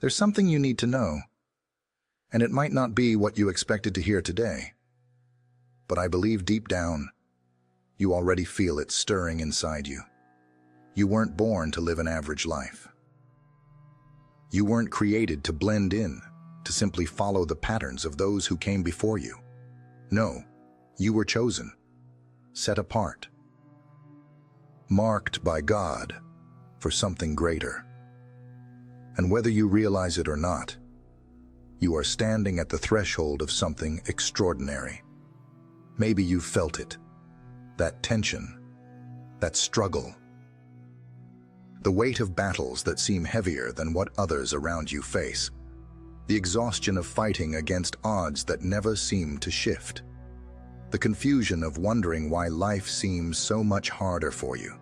There's something you need to know, and it might not be what you expected to hear today. But I believe deep down, you already feel it stirring inside you. You weren't born to live an average life. You weren't created to blend in, to simply follow the patterns of those who came before you. No, you were chosen, set apart, marked by God for something greater. And whether you realize it or not, you are standing at the threshold of something extraordinary. Maybe you've felt it, that tension, that struggle, the weight of battles that seem heavier than what others around you face, the exhaustion of fighting against odds that never seem to shift, the confusion of wondering why life seems so much harder for you.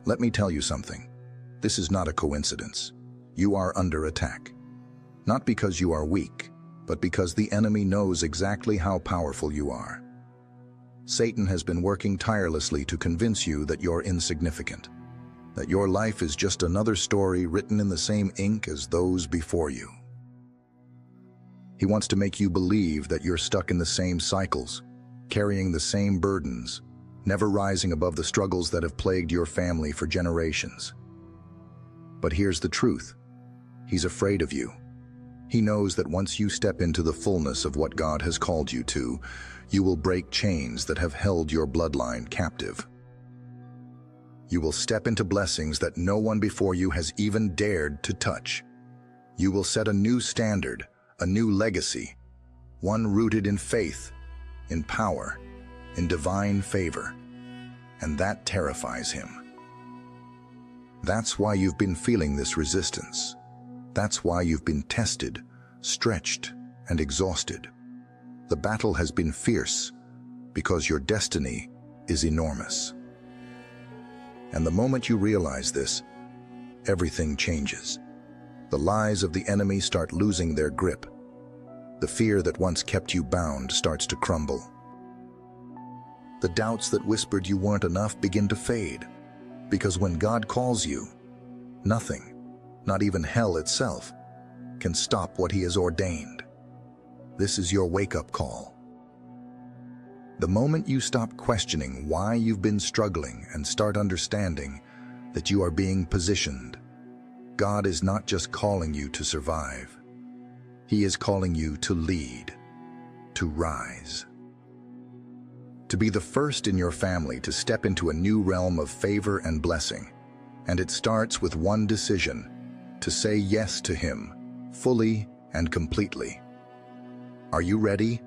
Let me tell you something. This is not a coincidence. You are under attack. Not because you are weak, but because the enemy knows exactly how powerful you are. Satan has been working tirelessly to convince you that you're insignificant, that your life is just another story written in the same ink as those before you. He wants to make you believe that you're stuck in the same cycles, carrying the same burdens, never rising above the struggles that have plagued your family for generations. But here's the truth. He's afraid of you. He knows that once you step into the fullness of what God has called you to, you will break chains that have held your bloodline captive. You will step into blessings that no one before you has even dared to touch. You will set a new standard, a new legacy, one rooted in faith, in power, in divine favor. And that terrifies him. That's why you've been feeling this resistance. That's why you've been tested, stretched, and exhausted. The battle has been fierce because your destiny is enormous. And the moment you realize this, everything changes. The lies of the enemy start losing their grip. The fear that once kept you bound starts to crumble. The doubts that whispered you weren't enough begin to fade, because when God calls you, nothing, not even hell itself, can stop what he has ordained. This is your wake-up call. The moment you stop questioning why you've been struggling and start understanding that you are being positioned, God is not just calling you to survive. He is calling you to lead, to rise, to be the first in your family to step into a new realm of favor and blessing. And it starts with one decision: to say yes to him, fully and completely. Are you ready?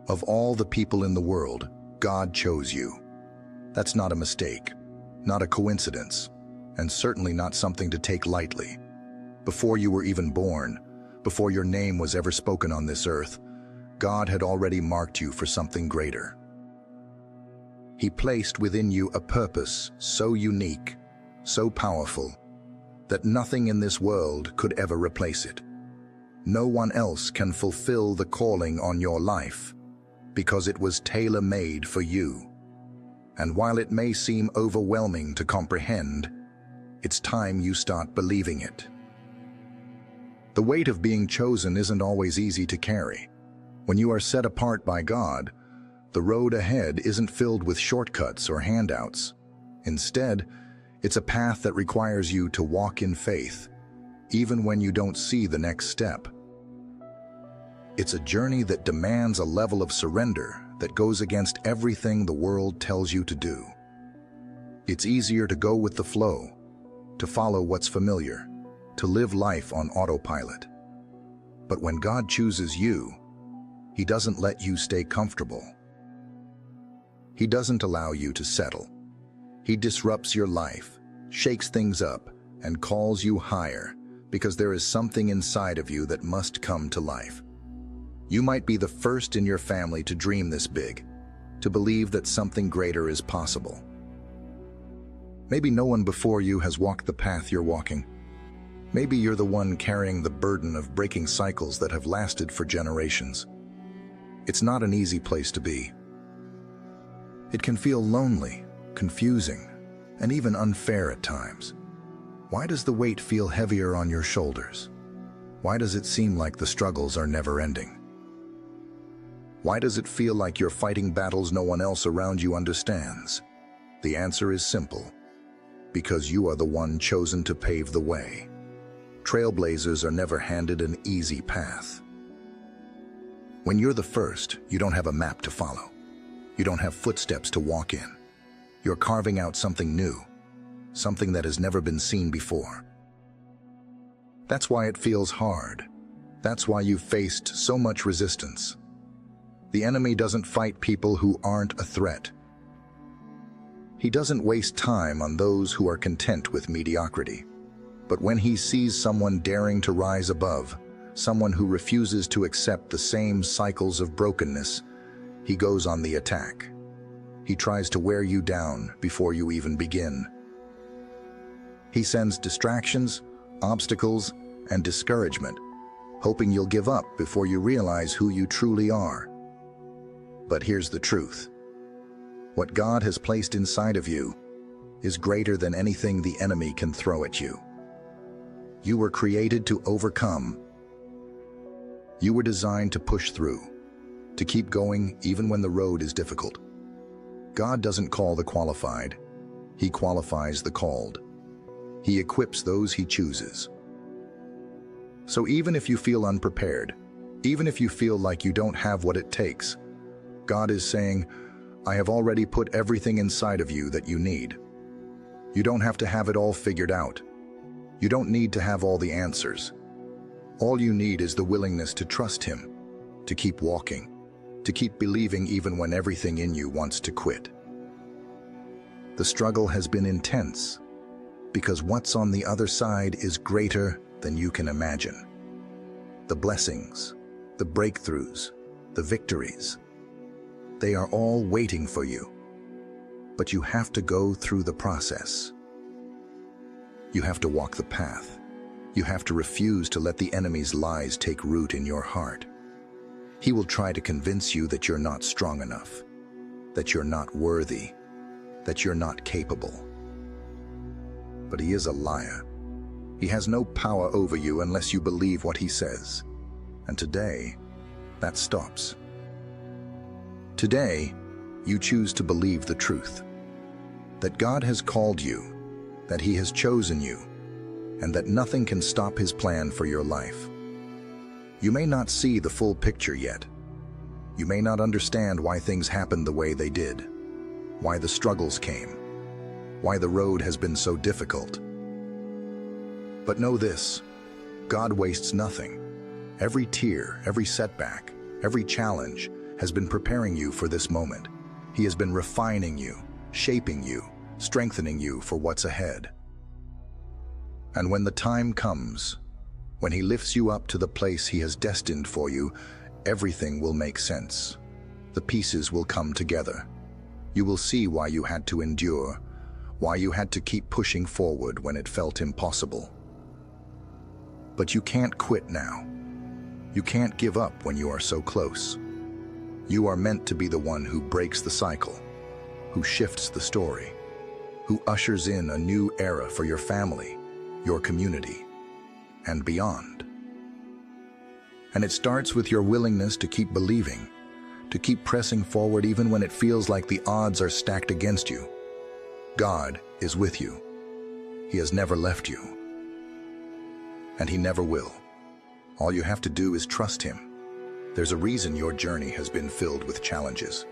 Of all the people in the world, God chose you. That's not a mistake, not a coincidence, and certainly not something to take lightly. Before you were even born, before your name was ever spoken on this earth, God had already marked you for something greater. He placed within you a purpose so unique, so powerful, that nothing in this world could ever replace it. No one else can fulfill the calling on your life, because it was tailor-made for you. And while it may seem overwhelming to comprehend, it's time you start believing it. The weight of being chosen isn't always easy to carry. When you are set apart by God, the road ahead isn't filled with shortcuts or handouts. Instead, it's a path that requires you to walk in faith, even when you don't see the next step. It's a journey that demands a level of surrender that goes against everything the world tells you to do. It's easier to go with the flow, to follow what's familiar, to live life on autopilot. But when God chooses you, he doesn't let you stay comfortable. He doesn't allow you to settle. He disrupts your life, shakes things up, and calls you higher, because there is something inside of you that must come to life. You might be the first in your family to dream this big, to believe that something greater is possible. Maybe no one before you has walked the path you're walking. Maybe you're the one carrying the burden of breaking cycles that have lasted for generations. It's not an easy place to be. It can feel lonely, confusing, and even unfair at times. Why does the weight feel heavier on your shoulders? Why does it seem like the struggles are never ending? Why does it feel like you're fighting battles no one else around you understands? The answer is simple. Because you are the one chosen to pave the way. Trailblazers are never handed an easy path. When you're the first, you don't have a map to follow. You don't have footsteps to walk in. You're carving out something new, something that has never been seen before. That's why it feels hard. That's why you've faced so much resistance. The enemy doesn't fight people who aren't a threat. He doesn't waste time on those who are content with mediocrity. But when he sees someone daring to rise above, someone who refuses to accept the same cycles of brokenness, he goes on the attack. He tries to wear you down before you even begin. He sends distractions, obstacles, and discouragement, hoping you'll give up before you realize who you truly are. But here's the truth. What God has placed inside of you is greater than anything the enemy can throw at you. You were created to overcome. You were designed to push through, to keep going even when the road is difficult. God doesn't call the qualified, He qualifies the called. He equips those He chooses. So even if you feel unprepared, even if you feel like you don't have what it takes, God is saying, I have already put everything inside of you that you need. You don't have to have it all figured out. You don't need to have all the answers. All you need is the willingness to trust Him, to keep walking, to keep believing even when everything in you wants to quit. The struggle has been intense, because what's on the other side is greater than you can imagine. The blessings, the breakthroughs, the victories, they are all waiting for you. But you have to go through the process. You have to walk the path. You have to refuse to let the enemy's lies take root in your heart. He will try to convince you that you're not strong enough, that you're not worthy, that you're not capable. But he is a liar. He has no power over you unless you believe what he says. And today, that stops. Today, you choose to believe the truth. That God has called you, that He has chosen you, and that nothing can stop His plan for your life. You may not see the full picture yet. You may not understand why things happened the way they did, why the struggles came, why the road has been so difficult. But know this, God wastes nothing. Every tear, every setback, every challenge has been preparing you for this moment. He has been refining you, shaping you, strengthening you for what's ahead. And when the time comes, when He lifts you up to the place He has destined for you, everything will make sense. The pieces will come together. You will see why you had to endure, why you had to keep pushing forward when it felt impossible. But you can't quit now. You can't give up when you are so close. You are meant to be the one who breaks the cycle, who shifts the story, who ushers in a new era for your family, your community, and beyond. And it starts with your willingness to keep believing, to keep pressing forward even when it feels like the odds are stacked against you. God is with you. He has never left you. And He never will. All you have to do is trust Him. There's a reason your journey has been filled with challenges.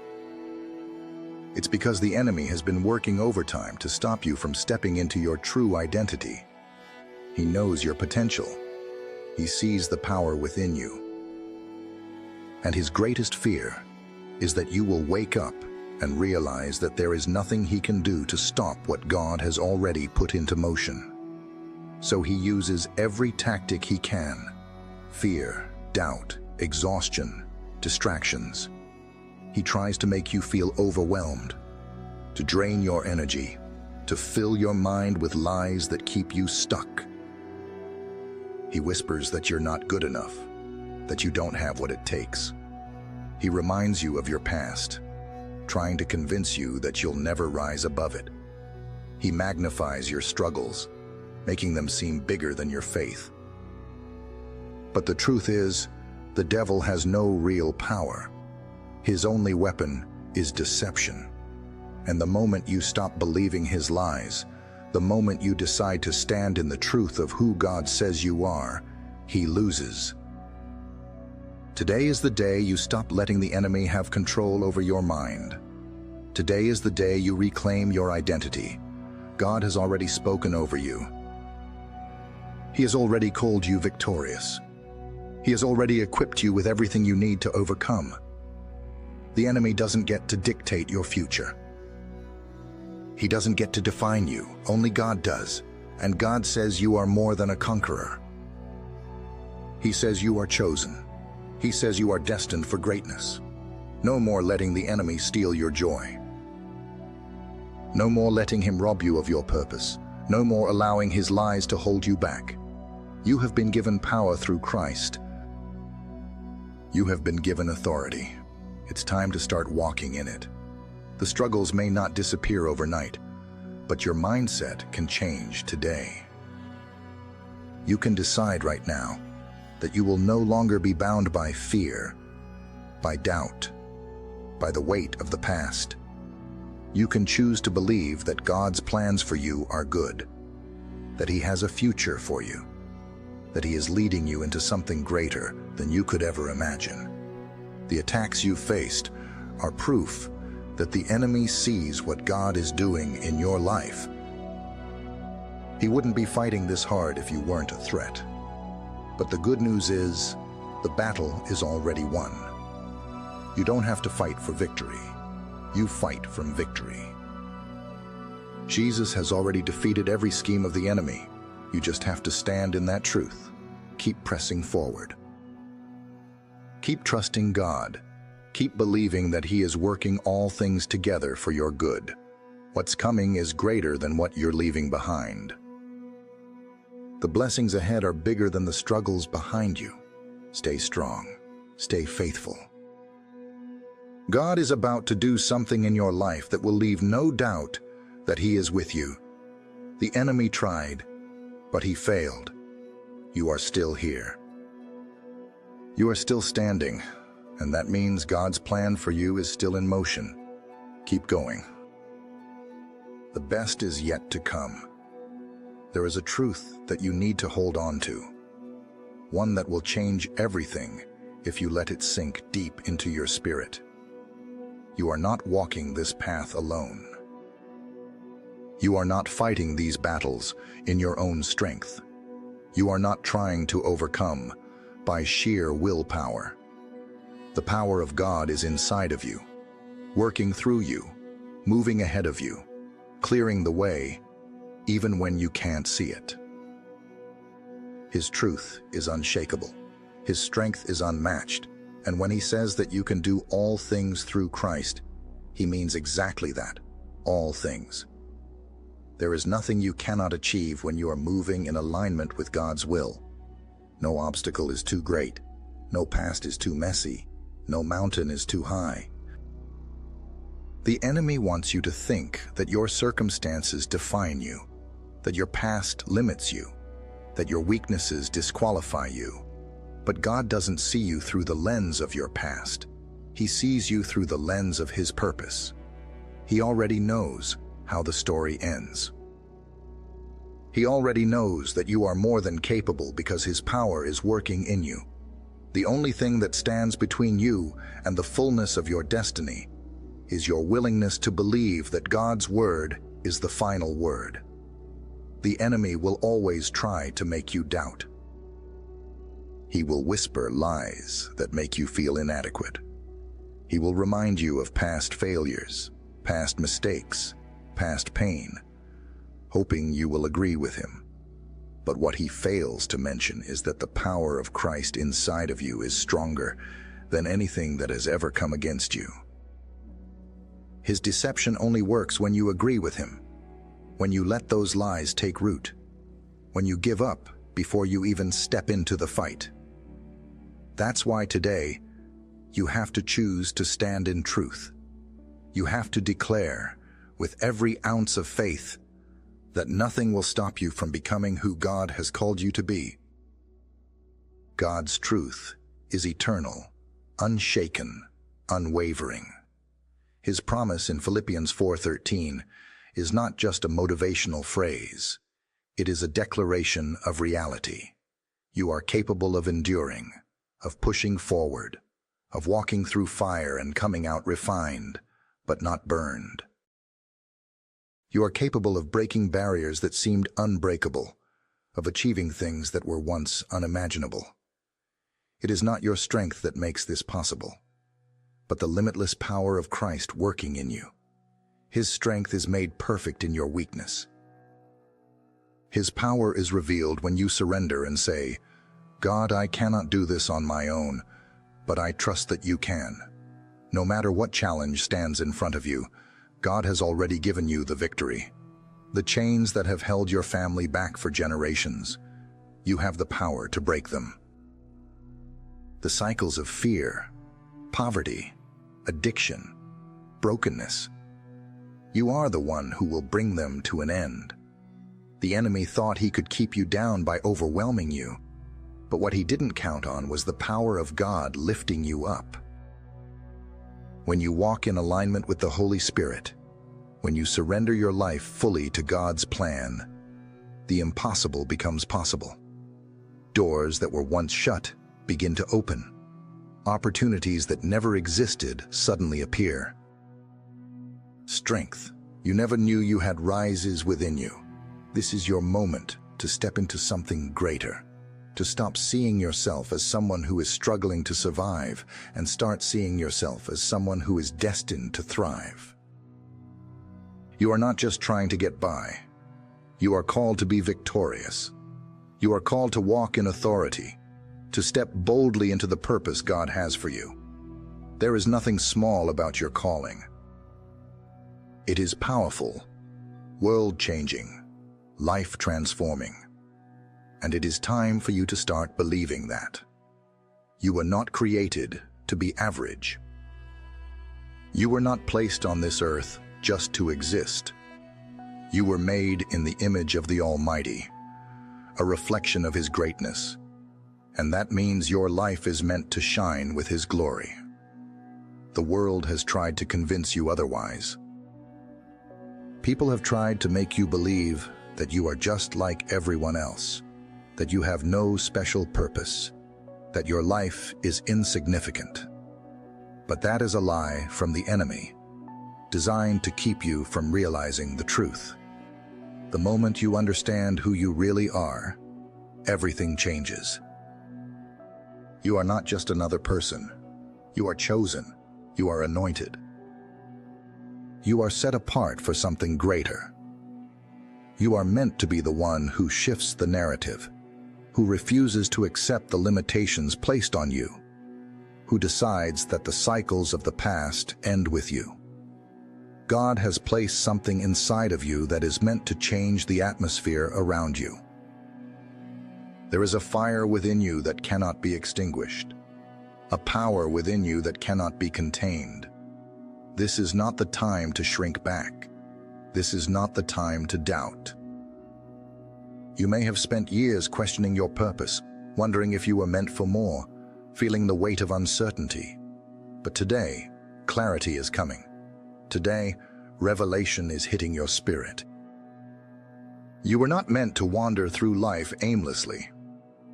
It's because the enemy has been working overtime to stop you from stepping into your true identity. He knows your potential. He sees the power within you. And his greatest fear is that you will wake up and realize that there is nothing he can do to stop what God has already put into motion. So he uses every tactic he can: fear, doubt, exhaustion, distractions. He tries to make you feel overwhelmed, to drain your energy, to fill your mind with lies that keep you stuck. He whispers that you're not good enough, that you don't have what it takes. He reminds you of your past, trying to convince you that you'll never rise above it. He magnifies your struggles, making them seem bigger than your faith. But the truth is, the devil has no real power. His only weapon is deception. And the moment you stop believing his lies, the moment you decide to stand in the truth of who God says you are, he loses. Today is the day you stop letting the enemy have control over your mind. Today is the day you reclaim your identity. God has already spoken over you. He has already called you victorious. He has already equipped you with everything you need to overcome. The enemy doesn't get to dictate your future. He doesn't get to define you, only God does. And God says you are more than a conqueror. He says you are chosen. He says you are destined for greatness. No more letting the enemy steal your joy. No more letting him rob you of your purpose. No more allowing his lies to hold you back. You have been given power through Christ. You have been given authority. It's time to start walking in it. The struggles may not disappear overnight, but your mindset can change today. You can decide right now that you will no longer be bound by fear, by doubt, by the weight of the past. You can choose to believe that God's plans for you are good, that He has a future for you, that He is leading you into something greater than you could ever imagine. The attacks you've faced are proof that the enemy sees what God is doing in your life. He wouldn't be fighting this hard if you weren't a threat. But the good news is, the battle is already won. You don't have to fight for victory. You fight from victory. Jesus has already defeated every scheme of the enemy. You just have to stand in that truth. Keep pressing forward. Keep trusting God. Keep believing that He is working all things together for your good. What's coming is greater than what you're leaving behind. The blessings ahead are bigger than the struggles behind you. Stay strong. Stay faithful. God is about to do something in your life that will leave no doubt that He is with you. The enemy tried, but he failed. You are still here. You are still standing, and that means God's plan for you is still in motion. Keep going. The best is yet to come. There is a truth that you need to hold on to, one that will change everything if you let it sink deep into your spirit. You are not walking this path alone. You are not fighting these battles in your own strength. You are not trying to overcome by sheer willpower. The power of God is inside of you, working through you, moving ahead of you, clearing the way, even when you can't see it. His truth is unshakable. His strength is unmatched. And when He says that you can do all things through Christ, He means exactly that, all things. There is nothing you cannot achieve when you are moving in alignment with God's will. No obstacle is too great. No past is too messy. No mountain is too high. The enemy wants you to think that your circumstances define you, that your past limits you, that your weaknesses disqualify you. But God doesn't see you through the lens of your past. He sees you through the lens of His purpose. He already knows how the story ends. He already knows that you are more than capable because His power is working in you. The only thing that stands between you and the fullness of your destiny is your willingness to believe that God's word is the final word. The enemy will always try to make you doubt. He will whisper lies that make you feel inadequate. He will remind you of past failures, past mistakes, past pain, hoping you will agree with him. But what he fails to mention is that the power of Christ inside of you is stronger than anything that has ever come against you. His deception only works when you agree with him, when you let those lies take root, when you give up before you even step into the fight. That's why today, you have to choose to stand in truth. You have to declare, with every ounce of faith, that nothing will stop you from becoming who God has called you to be. God's truth is eternal, unshaken, unwavering. His promise in Philippians 4:13 is not just a motivational phrase. It is a declaration of reality. You are capable of enduring, of pushing forward, of walking through fire and coming out refined, but not burned. You are capable of breaking barriers that seemed unbreakable, of achieving things that were once unimaginable. It is not your strength that makes this possible, but the limitless power of Christ working in you. His strength is made perfect in your weakness. His power is revealed when you surrender and say, God, I cannot do this on my own, but I trust that you can. No matter what challenge stands in front of you, God has already given you the victory. The chains that have held your family back for generations, you have the power to break them. The cycles of fear, poverty, addiction, brokenness, you are the one who will bring them to an end. The enemy thought he could keep you down by overwhelming you, but what he didn't count on was the power of God lifting you up. When you walk in alignment with the Holy Spirit, when you surrender your life fully to God's plan, the impossible becomes possible. Doors that were once shut begin to open. Opportunities that never existed suddenly appear. Strength you never knew you had rises within you. This is your moment to step into something greater, to stop seeing yourself as someone who is struggling to survive and start seeing yourself as someone who is destined to thrive. You are not just trying to get by. You are called to be victorious. You are called to walk in authority, to step boldly into the purpose God has for you. There is nothing small about your calling. It is powerful, world-changing, life-transforming. And it is time for you to start believing that. You were not created to be average. You were not placed on this earth just to exist. You were made in the image of the Almighty, a reflection of His greatness. And that means your life is meant to shine with His glory. The world has tried to convince you otherwise. People have tried to make you believe that you are just like everyone else, that you have no special purpose, that your life is insignificant. But that is a lie from the enemy, designed to keep you from realizing the truth. The moment you understand who you really are, everything changes. You are not just another person. You are chosen. You are anointed. You are set apart for something greater. You are meant to be the one who shifts the narrative, who refuses to accept the limitations placed on you, who decides that the cycles of the past end with you. God has placed something inside of you that is meant to change the atmosphere around you. There is a fire within you that cannot be extinguished, a power within you that cannot be contained. This is not the time to shrink back. This is not the time to doubt. You may have spent years questioning your purpose, wondering if you were meant for more, feeling the weight of uncertainty. But today, clarity is coming. Today, revelation is hitting your spirit. You were not meant to wander through life aimlessly.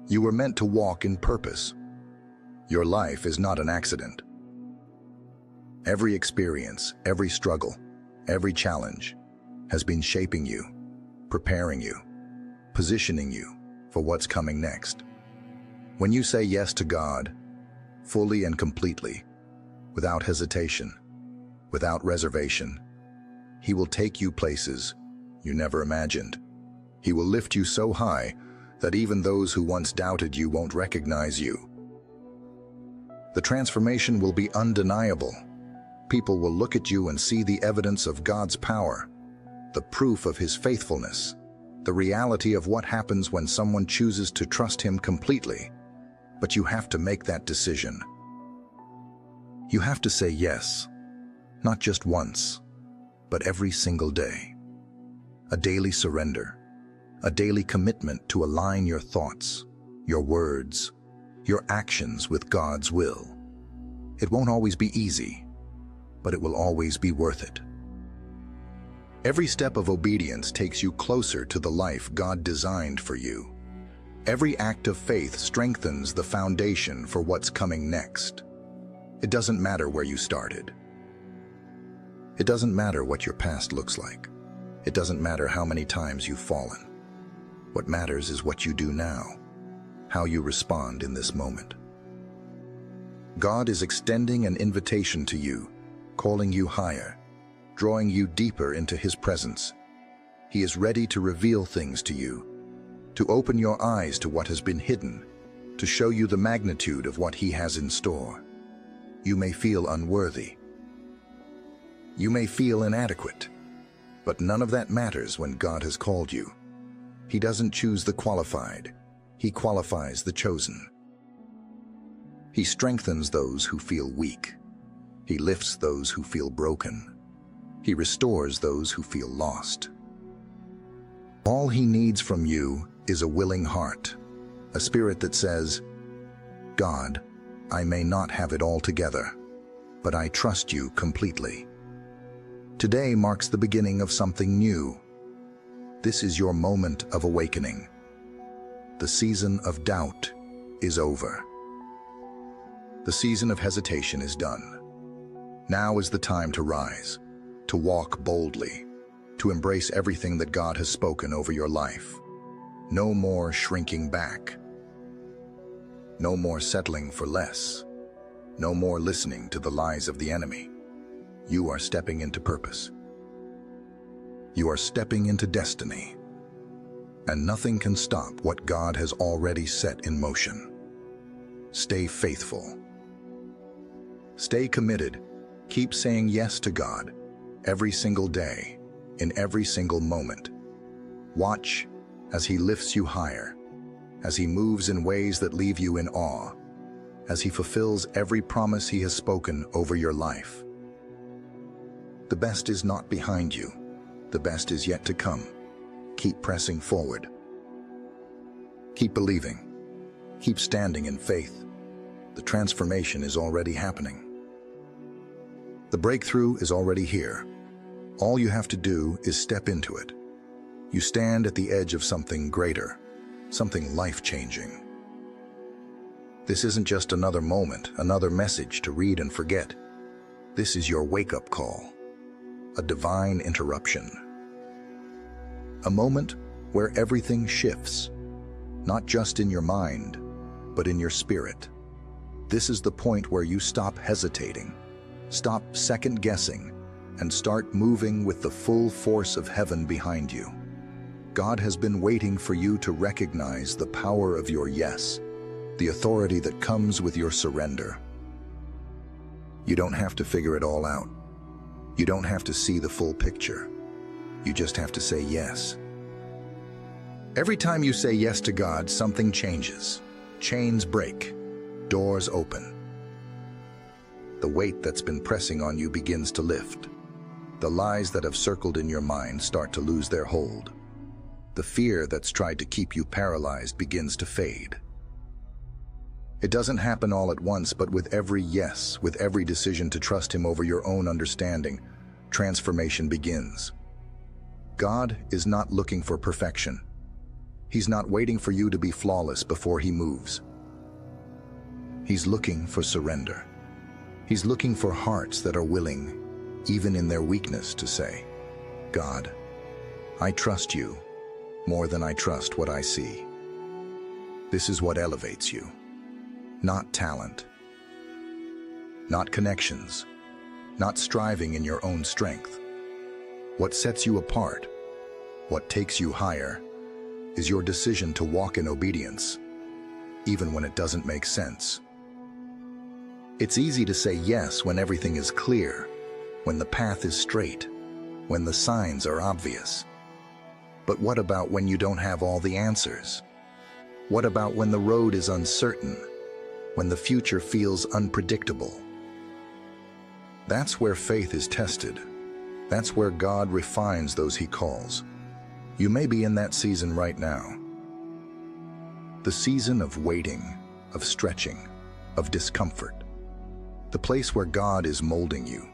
You were meant to walk in purpose. Your life is not an accident. Every experience, every struggle, every challenge has been shaping you, preparing you, positioning you for what's coming next. When you say yes to God, fully and completely, without hesitation, without reservation, He will take you places you never imagined. He will lift you so high that even those who once doubted you won't recognize you. The transformation will be undeniable. People will look at you and see the evidence of God's power, the proof of His faithfulness, the reality of what happens when someone chooses to trust Him completely. But you have to make that decision. You have to say yes, not just once, but every single day. a daily surrender, a daily commitment to align your thoughts, your words, your actions with God's will. It won't always be easy, but it will always be worth it. Every step of obedience takes you closer to the life God designed for you. Every act of faith strengthens the foundation for what's coming next. It doesn't matter where you started. It doesn't matter what your past looks like. It doesn't matter how many times you've fallen. What matters is what you do now, how you respond in this moment. God is extending an invitation to you, calling you higher, drawing you deeper into His presence. He is ready to reveal things to you, to open your eyes to what has been hidden, to show you the magnitude of what He has in store. You may feel unworthy. You may feel inadequate, but none of that matters when God has called you. He doesn't choose the qualified. He qualifies the chosen. He strengthens those who feel weak. He lifts those who feel broken. He restores those who feel lost. All He needs from you is a willing heart, a spirit that says, God, I may not have it all together, but I trust you completely. Today marks the beginning of something new. This is your moment of awakening. The season of doubt is over. The season of hesitation is done. Now is the time to rise, to walk boldly, to embrace everything that God has spoken over your life. No more shrinking back. No more settling for less. No more listening to the lies of the enemy. You are stepping into purpose. You are stepping into destiny. And nothing can stop what God has already set in motion. Stay faithful. Stay committed. Keep saying yes to God every single day, in every single moment. Watch as He lifts you higher, as He moves in ways that leave you in awe, as He fulfills every promise He has spoken over your life. The best is not behind you. The best is yet to come. Keep pressing forward. Keep believing. Keep standing in faith. The transformation is already happening. The breakthrough is already here. All you have to do is step into it. You stand at the edge of something greater, something life-changing. This isn't just another moment, another message to read and forget. This is your wake-up call, a divine interruption. A moment where everything shifts, not just in your mind, but in your spirit. This is the point where you stop hesitating, stop second-guessing, and start moving with the full force of heaven behind you. God has been waiting for you to recognize the power of your yes, the authority that comes with your surrender. You don't have to figure it all out. You don't have to see the full picture. You just have to say yes. Every time you say yes to God, something changes. Chains break. Doors open. The weight that's been pressing on you begins to lift. The lies that have circled in your mind start to lose their hold. The fear that's tried to keep you paralyzed begins to fade. It doesn't happen all at once, but with every yes, with every decision to trust Him over your own understanding, transformation begins. God is not looking for perfection. He's not waiting for you to be flawless before He moves. He's looking for surrender. He's looking for hearts that are willing, even in their weakness, to say, God, I trust you more than I trust what I see. This is what elevates you. Not talent, not connections, not striving in your own strength. What sets you apart, what takes you higher, is your decision to walk in obedience, even when it doesn't make sense. It's easy to say yes when everything is clear, when the path is straight, when the signs are obvious. But what about when you don't have all the answers? What about when the road is uncertain? When the future feels unpredictable? That's where faith is tested. That's where God refines those He calls. You may be in that season right now. The season of waiting, of stretching, of discomfort. The place where God is molding you,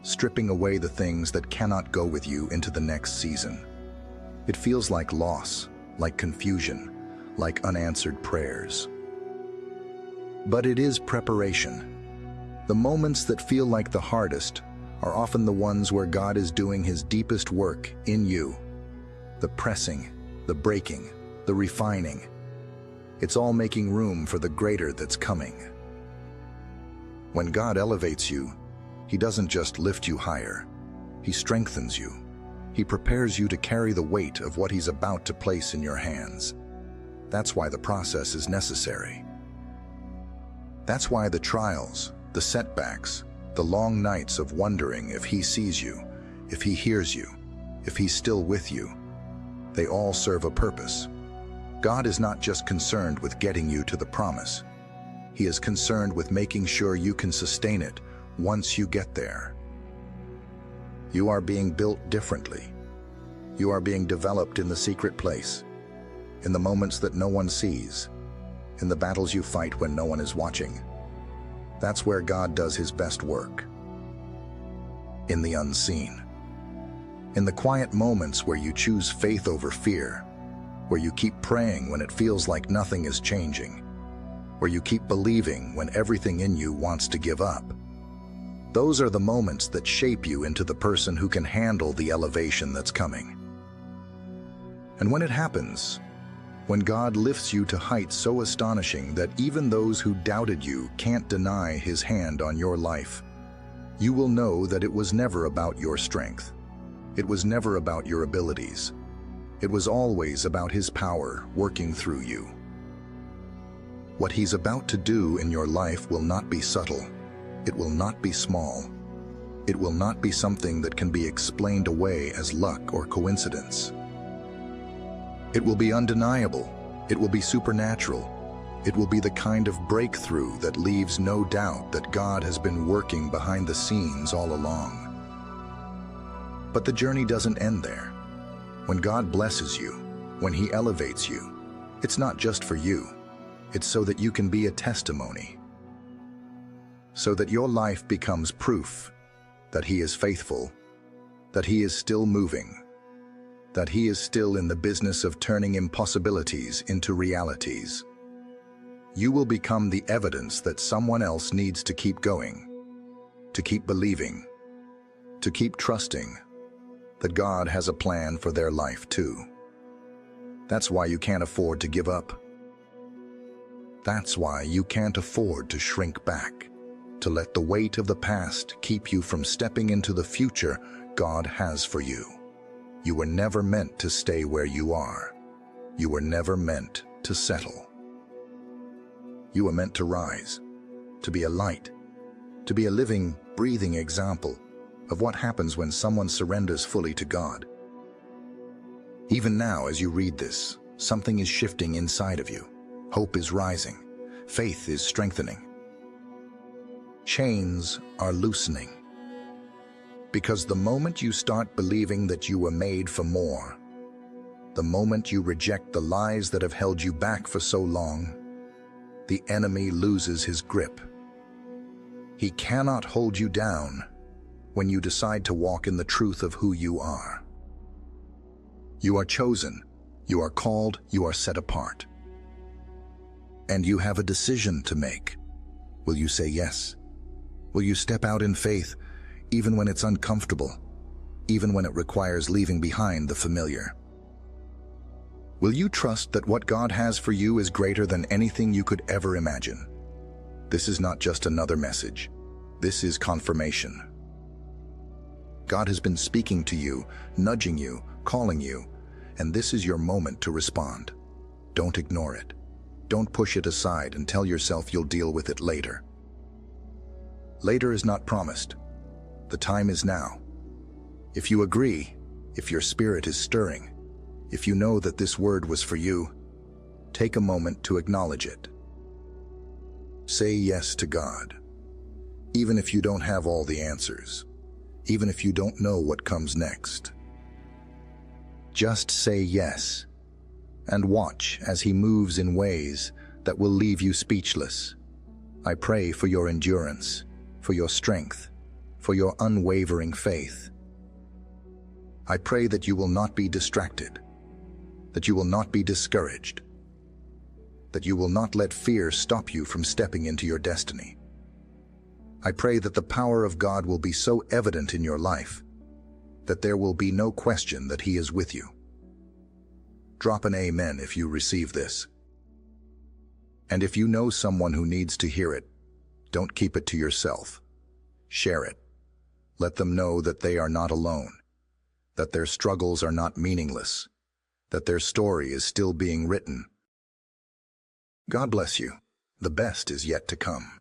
stripping away the things that cannot go with you into the next season. It feels like loss, like confusion, like unanswered prayers. But it is preparation. The moments that feel like the hardest are often the ones where God is doing his deepest work in you. The pressing, the breaking, the refining. It's all making room for the greater that's coming. When God elevates you, he doesn't just lift you higher. He strengthens you. He prepares you to carry the weight of what he's about to place in your hands. That's why the process is necessary. That's why the trials, the setbacks, the long nights of wondering if he sees you, if he hears you, if he's still with you, they all serve a purpose. God is not just concerned with getting you to the promise. He is concerned with making sure you can sustain it once you get there. You are being built differently. You are being developed in the secret place, in the moments that no one sees, in the battles you fight when no one is watching. That's where God does his best work. In the unseen. In the quiet moments where you choose faith over fear, where you keep praying when it feels like nothing is changing, where you keep believing when everything in you wants to give up. Those are the moments that shape you into the person who can handle the elevation that's coming. And when it happens, when God lifts you to heights so astonishing that even those who doubted you can't deny his hand on your life, you will know that it was never about your strength. It was never about your abilities. It was always about his power working through you. What he's about to do in your life will not be subtle. It will not be small. It will not be something that can be explained away as luck or coincidence. It will be undeniable. It will be supernatural. It will be the kind of breakthrough that leaves no doubt that God has been working behind the scenes all along. But the journey doesn't end there. When God blesses you, when he elevates you, it's not just for you. It's so that you can be a testimony. So that your life becomes proof that he is faithful, that he is still moving, that he is still in the business of turning impossibilities into realities. You will become the evidence that someone else needs to keep going, to keep believing, to keep trusting that God has a plan for their life too. That's why you can't afford to give up. That's why you can't afford to shrink back, to let the weight of the past keep you from stepping into the future God has for you. You were never meant to stay where you are. You were never meant to settle. You were meant to rise, to be a light, to be a living, breathing example of what happens when someone surrenders fully to God. Even now, as you read this, something is shifting inside of you. Hope is rising. Faith is strengthening. Chains are loosening. Because the moment you start believing that you were made for more, the moment you reject the lies that have held you back for so long, the enemy loses his grip. He cannot hold you down when you decide to walk in the truth of who you are. You are chosen, you are called, you are set apart. And you have a decision to make. Will you say yes? Will you step out in faith, even when it's uncomfortable, even when it requires leaving behind the familiar? Will you trust that what God has for you is greater than anything you could ever imagine? This is not just another message. This is confirmation. God has been speaking to you, nudging you, calling you, and this is your moment to respond. Don't ignore it. Don't push it aside and tell yourself you'll deal with it later. Later is not promised. The time is now. If you agree, if your spirit is stirring, if you know that this word was for you, take a moment to acknowledge it. Say yes to God. Even if you don't have all the answers, even if you don't know what comes next. Just say yes, and watch as He moves in ways that will leave you speechless. I pray for your endurance, for your strength, for your unwavering faith. I pray that you will not be distracted, that you will not be discouraged, that you will not let fear stop you from stepping into your destiny. I pray that the power of God will be so evident in your life that there will be no question that He is with you. Drop an amen if you receive this. And if you know someone who needs to hear it, don't keep it to yourself. Share it. Let them know that they are not alone, that their struggles are not meaningless, that their story is still being written. God bless you. The best is yet to come.